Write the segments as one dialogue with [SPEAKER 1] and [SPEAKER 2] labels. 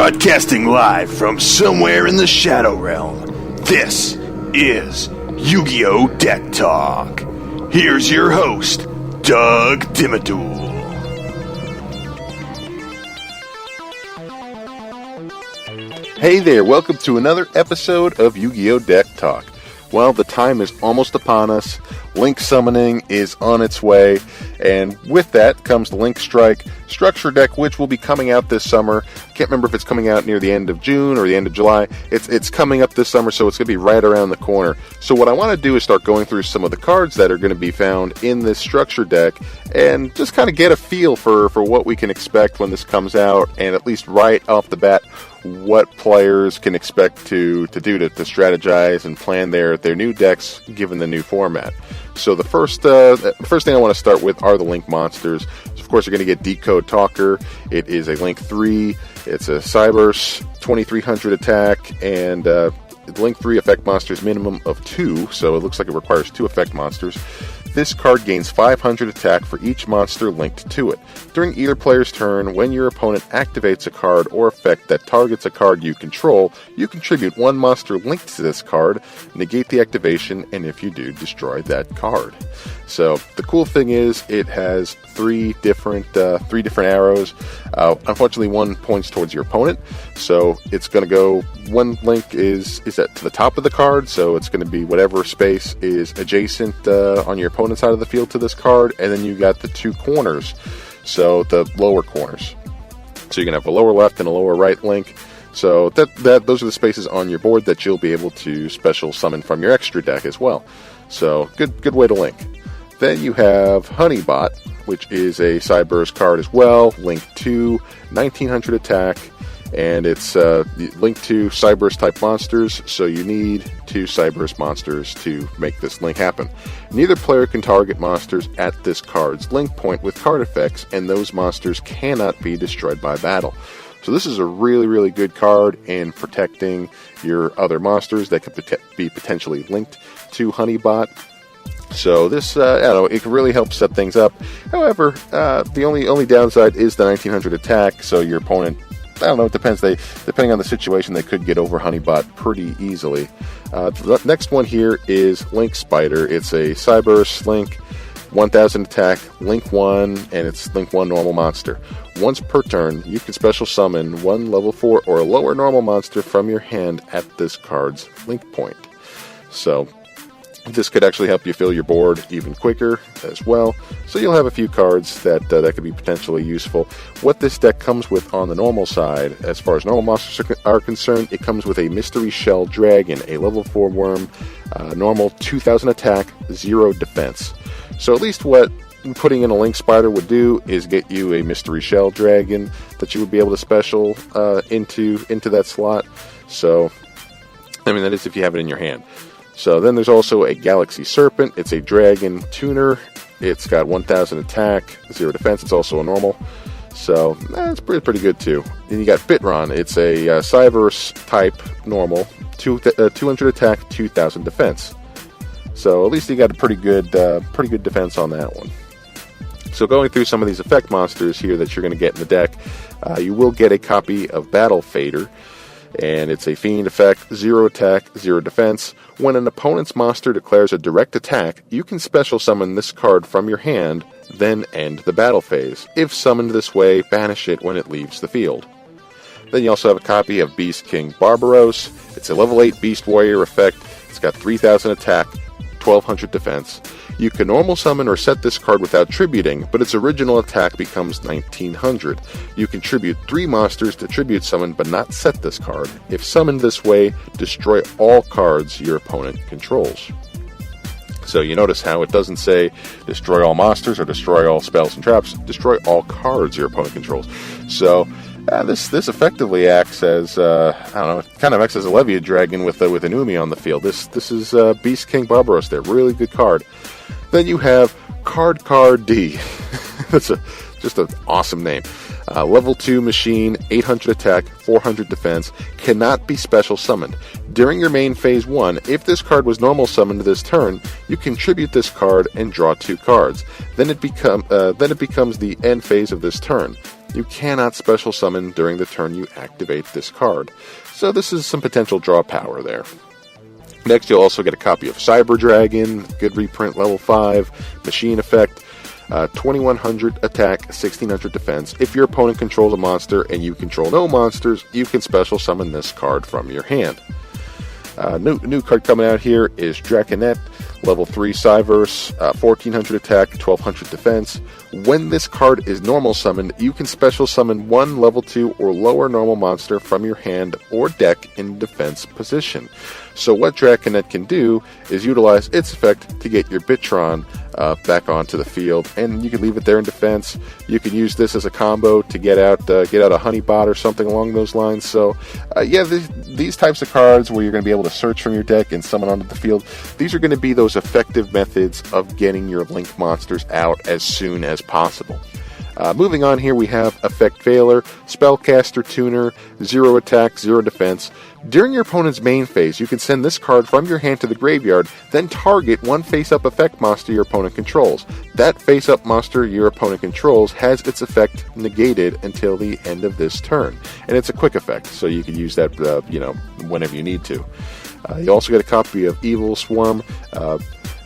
[SPEAKER 1] Broadcasting live from somewhere in the Shadow Realm, this is YuGiOh Deck Talk. Here's your host, Doug Dimmaduel.
[SPEAKER 2] Hey there, welcome to another episode of YuGiOh Deck Talk. Well, the time is almost upon us. Link summoning is on its way, and with that comes the Link Strike Structure Deck, which will be coming out this summer. Can't remember if it's coming out near the end of June or the end of July. It's coming up this summer, so it's going to be right around the corner. So what I want to do is start going through some of the cards that are going to be found in this Structure Deck, and just kind of get a feel for what we can expect when this comes out, and at least right off the bat, what players can expect to do to strategize and plan their new decks given the new format. So the first thing I want to start with are the Link monsters. So of course, you're going to get Decode Talker. It is a Link 3. It's a Cyberse 2300 attack, and Link 3 effect monsters minimum of 2, so it looks like it requires 2 effect monsters. This card gains 500 attack for each monster linked to it. During either player's turn, when your opponent activates a card or effect that targets a card you control, you contribute 1 monster linked to this card, negate the activation, and if you do, destroy that card. So the cool thing is it has 3 different arrows. Unfortunately, one points towards your opponent, so it's going to go. One link is to the top of the card, so it's going to be whatever space is adjacent on your opponent's side of the field to this card, and then you got the 2 corners, so the lower corners. So you're going to have a lower left and a lower right link. So those are the spaces on your board that you'll be able to special summon from your extra deck as well. So good way to link. Then you have Honeybot, which is a Cyberse card as well. Link 2, 1900 attack, and it's linked to Cyberse type monsters, so you need 2 Cyberse monsters to make this link happen. Neither player can target monsters at this card's link point with card effects, and those monsters cannot be destroyed by battle. So this is a really, really good card in protecting your other monsters that could be potentially linked to Honeybot. So this, it can really help set things up. However, the only downside is the 1900 attack, so your opponent, it depends. Depending on the situation, they could get over Honeybot pretty easily. The next one here is Link Spider. It's a Cyberse Link, 1000 attack, Link 1, and it's Link 1 normal monster. Once per turn, you can special summon 1 level 4 or lower normal monster from your hand at this card's link point. So this could actually help you fill your board even quicker as well. So you'll have a few cards that could be potentially useful. What this deck comes with on the normal side, as far as normal monsters are concerned, it comes with a Mystery Shell Dragon, a level 4 worm, normal 2000 attack, 0 defense. So at least what putting in a Link Spider would do is get you a Mystery Shell Dragon that you would be able to special into that slot. So, that is if you have it in your hand. So then there's also a Galaxy Serpent. It's a Dragon Tuner. It's got 1000 attack, 0 defense. It's also a normal. So it's pretty good too. Then you got Bitron. It's a Cyberse type normal, 200 attack, 2000 defense. So at least you got a pretty good defense on that one. So going through some of these effect monsters here that you're going to get in the deck, you will get a copy of Battle Fader. And it's a Fiend effect, 0 attack, 0 defense. When an opponent's monster declares a direct attack, you can special summon this card from your hand, then end the battle phase. If summoned this way, banish it when it leaves the field. Then you also have a copy of Beast King Barbaros. It's a level 8 Beast Warrior effect. It's got 3000 attack, 1200 defense. You can normal summon or set this card without tributing, but its original attack becomes 1900. You can tribute 3 monsters to tribute summon, but not set this card. If summoned this way, destroy all cards your opponent controls. So you notice how it doesn't say destroy all monsters or destroy all spells and traps. Destroy all cards your opponent controls. So this effectively acts as it kind of acts as a Levia Dragon with an Umi on the field. This is Beast King Barbaros. There, really good card. Then you have Card D. That's just an awesome name. Level 2 machine, 800 attack, 400 defense, cannot be special summoned. During your main phase 1, if this card was normal summoned this turn, you contribute this card and draw 2 cards. Then it becomes the end phase of this turn. you cannot special summon during the turn you activate this card. So this is some potential draw power there. Next, you'll also get a copy of Cyber Dragon, good reprint, level 5, Machine Effect, 2100 attack, 1600 defense. If your opponent controls a monster and you control no monsters, you can special summon this card from your hand. New card coming out here is Draconet, level 3 Cyverse, 1400 attack, 1200 defense. When this card is normal summoned, you can special summon one level 2 or lower normal monster from your hand or deck in defense position. So what Draconet can do is utilize its effect to get your Bitron back onto the field, and you can leave it there in defense. You can use this as a combo to get out a Honeybot or something along those lines. So these types of cards where you're going to be able to search from your deck and summon onto the field, these are going to be those effective methods of getting your Link monsters out as soon as possible. Moving on here, we have Effect Veiler, Spellcaster Tuner, 0 attack, 0 defense. During your opponent's main phase, you can send this card from your hand to the graveyard, then target one face-up effect monster your opponent controls. That face-up monster your opponent controls has its effect negated until the end of this turn. And it's a quick effect, so you can use that whenever you need to. You also get a copy of Evil Swarm,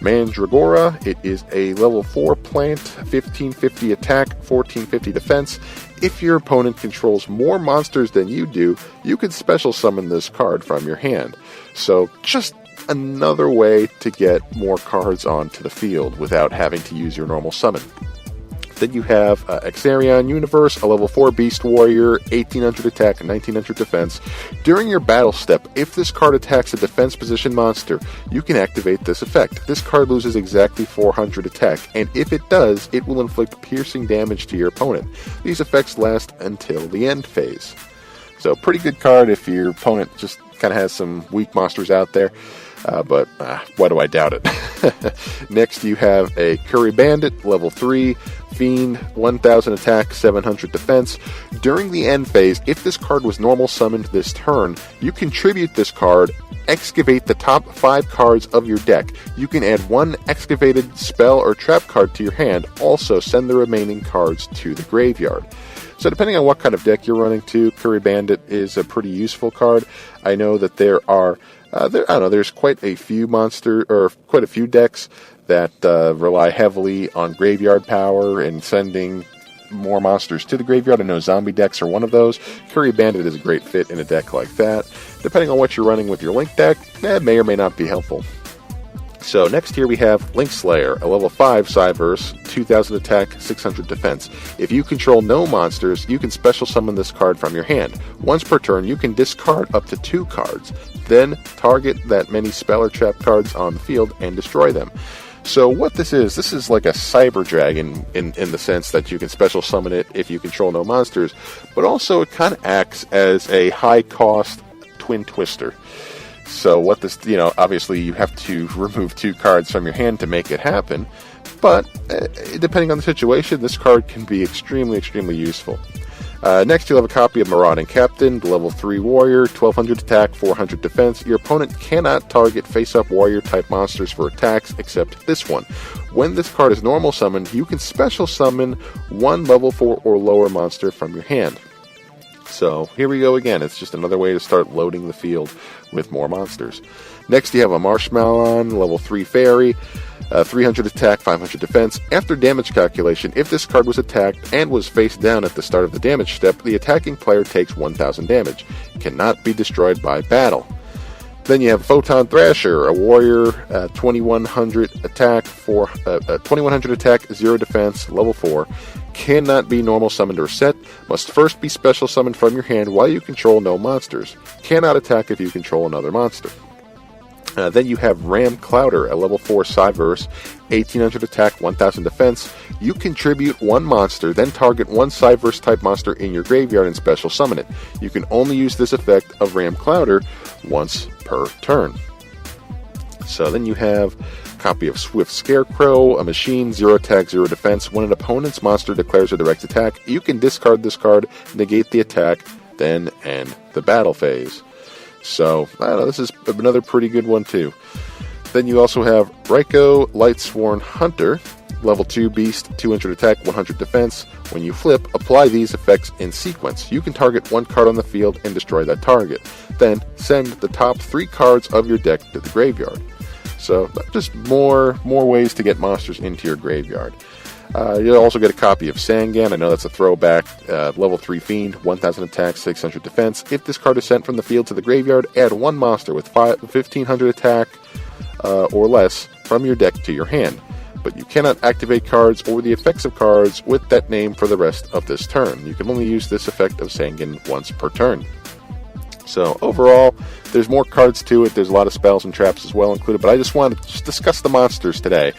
[SPEAKER 2] Mandragora. It is a level 4 plant, 1550 attack, 1450 defense. If your opponent controls more monsters than you do, you can special summon this card from your hand. So just another way to get more cards onto the field without having to use your normal summon. Then you have Exarion Universe, a level 4 Beast Warrior, 1800 attack, 1900 defense. During your battle step, if this card attacks a defense position monster, you can activate this effect. This card loses exactly 400 attack, and if it does, it will inflict piercing damage to your opponent. These effects last until the end phase. So pretty good card if your opponent just kind of has some weak monsters out there. But why do I doubt it? Next, you have a Curry Bandit, level 3, Fiend, 1000 attack, 700 defense. During the end phase, if this card was normal summoned this turn, you contribute this card, excavate the top 5 cards of your deck. You can add one excavated spell or trap card to your hand, also send the remaining cards to the graveyard. So depending on what kind of deck you're running to, Curry Bandit is a pretty useful card. I know that there's quite a few decks that rely heavily on graveyard power and sending more monsters to the graveyard. I know zombie decks are one of those. Curry Bandit is a great fit in a deck like that. Depending on what you're running with your Link deck, that may or may not be helpful. So next here we have Link Slayer, a level 5 Cyverse, 2000 attack, 600 defense. If you control no monsters, you can special summon this card from your hand. Once per turn, you can discard up to 2 cards. Then target that many spell or trap cards on the field and destroy them. So what this is like a Cyber Dragon in the sense that you can special summon it if you control no monsters, but also it kind of acts as a high-cost Twin Twister. So what this, obviously you have to remove 2 cards from your hand to make it happen, but depending on the situation, this card can be extremely, extremely useful. Next, you'll have a copy of Marauding Captain, level 3 Warrior, 1200 attack, 400 defense. Your opponent cannot target face-up Warrior-type monsters for attacks except this one. When this card is normal summoned, you can special summon one level 4 or lower monster from your hand. So here we go again. It's just another way to start loading the field with more monsters. Next, you have a Marshmallow, level 3 Fairy, 300 attack, 500 defense. After damage calculation, if this card was attacked and was face down at the start of the damage step, the attacking player takes 1000 damage. It cannot be destroyed by battle. Then you have Photon Thrasher, a warrior, 2100 attack, 2100 attack, 0 defense, level 4. Cannot be normal summoned or set. Must first be special summoned from your hand while you control no monsters. Cannot attack if you control another monster. Then you have Ram Clouder, a level 4 Cyverse, 1800 attack, 1000 defense. You contribute one monster, then target one Cyverse type monster in your graveyard and special summon it. You can only use this effect of Ram Clouder once per turn. So then you have a copy of Swift Scarecrow, a machine, 0 attack, 0 defense. When an opponent's monster declares a direct attack, you can discard this card, negate the attack, then end the battle phase. So, I don't know, this is another pretty good one too. Then you also have Raiko, Lightsworn Hunter, Level 2 Beast, 200 attack, 100 defense. When you flip, apply these effects in sequence. You can target one card on the field and destroy that target. Then send the top 3 cards of your deck to the graveyard. So just more ways to get monsters into your graveyard. You'll also get a copy of Sangan. I know that's a throwback. Level 3 Fiend, 1000 attack, 600 defense. If this card is sent from the field to the graveyard, add one monster with 1500 attack or less from your deck to your hand. But you cannot activate cards or the effects of cards with that name for the rest of this turn. You can only use this effect of Sangan once per turn. So overall, there's more cards to it. There's a lot of spells and traps as well included. But I just wanted to discuss the monsters today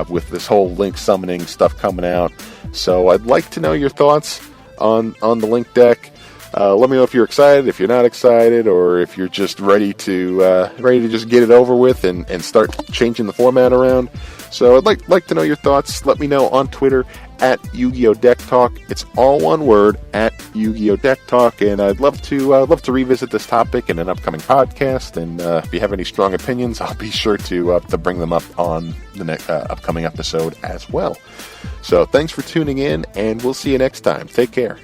[SPEAKER 2] with this whole Link summoning stuff coming out. So I'd like to know your thoughts on the Link deck. Let me know if you're excited, if you're not excited, or if you're just ready to just get it over with and start changing the format around. So I'd like to know your thoughts. Let me know on Twitter at YuGiOh Deck Talk. It's all one word, at YuGiOh Deck Talk, and I'd love to revisit this topic in an upcoming podcast. And if you have any strong opinions, I'll be sure to bring them up on the next upcoming episode as well. So thanks for tuning in, and we'll see you next time. Take care.